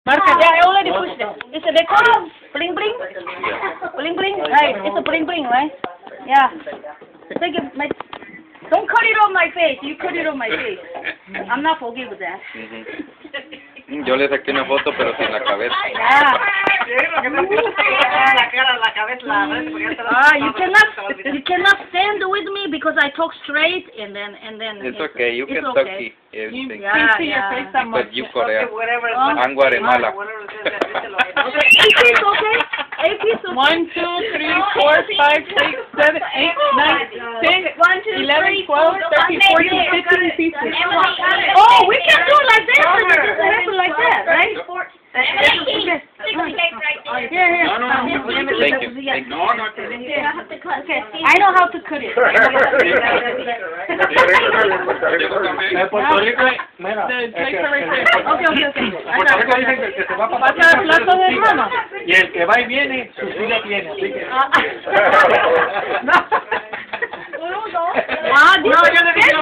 Marca. Yeah, I already pushed it. It's a recording. Bling bling. Bling bling. Right. It's a bling bling, right? Yeah. Take it. Don't cut it on my face. You cut it on my face. I'm not forgive that. Yo le saqué una foto, pero sin la cabeza. Yeah. You cannot stand with me because I talk straight and then. It's okay. You can talk everything. Yeah. But you Korea. I'm Guatemala. It's okay. 1, 2, 3, 4, 5, 6, 7, 8, 9, 10, 11, 12, 13, 14, 15 pieces. Oh, we can do it like that. So it doesn't happen like that, right? Thank you. Okay. I know how to cut it. Okay. Pasa el plato de hermano. Y el que va y viene, su silla tiene, así que... Ah, no, yo le digo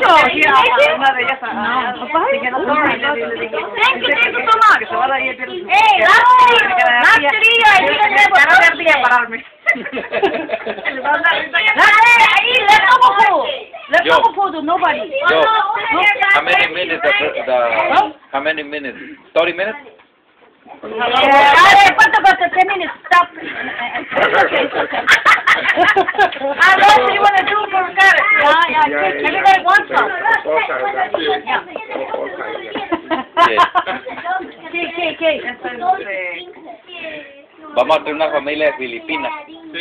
Una de ellas Thank you so much. Hey, last video I didn't have a birthday. Let's go for nobody. Yo, how many minutes? How many minutes? 30 minutes? Falta 10 minutes. Stop. It's okay. What do you want to do for carrots? Yeah. Everybody wants some. Okay. Vamos a hacer una familia de Filipinas. Who is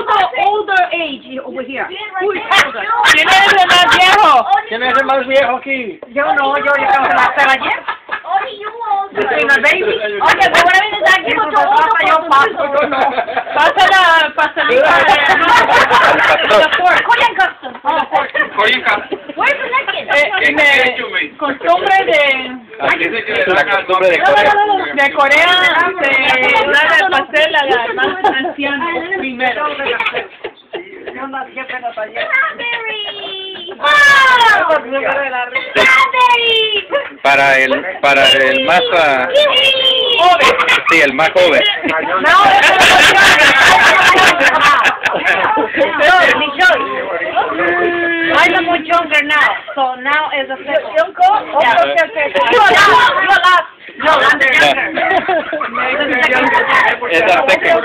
the older age over here? Who is older? ¿Quién es el más viejo? ¿Quién es el más viejo aquí? Yo no, yo acabo de nacer ayer. Yo soy una baby. Okay, but what I mean is I give it to older Korean custom. Korean custom. Where's the naked? Costumbre de... La costumbre de Corea. De Corea, de dar el pastel a la más anciana primero. Para el más joven. Sí, el más joven. I'm much younger now, so now is a second. No, I'm younger. Es la second.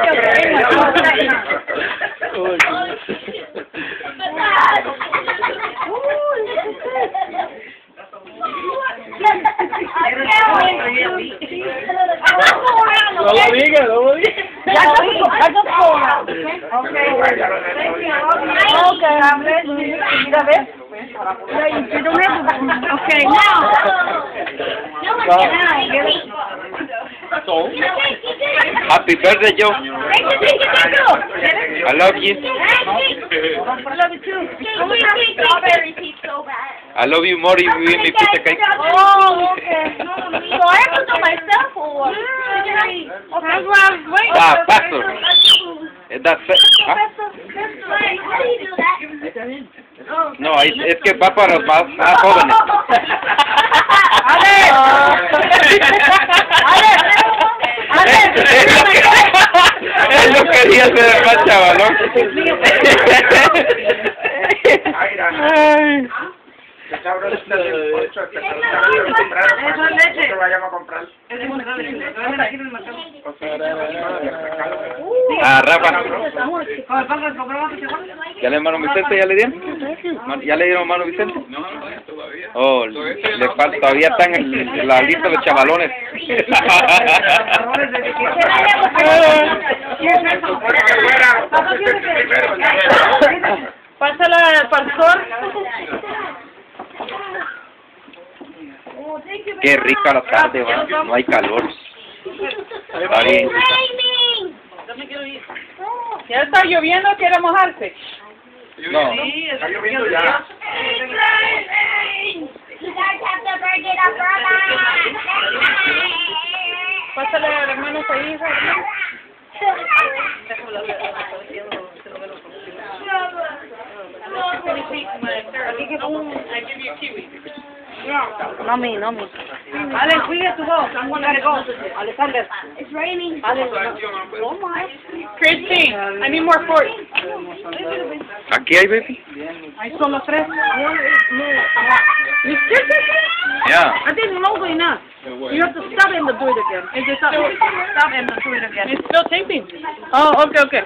No lo diga. I just go around. Okay. You don't have to. Okay, now. Happy birthday, Joe. I love you. I love you too. I love you more if you give me piece of cake. Oh, okay. So I have to do myself or what? Ah, paso. That's it. ¿Ah? No, es que va para los más jóvenes. Él no quería ser más chavalón. Ah, Rafa. ¿Ya le hermano Vicente? ¿Ya le dieron? ¿Ya le dieron hermano Vicente? Oh, le falta, todavía están en la lista de los chavalones. Pásala al pastor. Qué rica la tarde, va. No hay calor. Está bien. Ya está lloviendo, quiere mojarse. No. Está lloviendo ya. Pásale al hermano ahí, hermano. I give you kiwi. No me. Alex, we have to go. We gotta go. Alexander. It's raining. Alex, oh my. Christy, I need more forks. ¿Aquí hay, baby? Ahí son los tres. Yeah. I didn't know enough. You have to stop and do it again. And just stop and do it again. It's still taping. Oh, okay.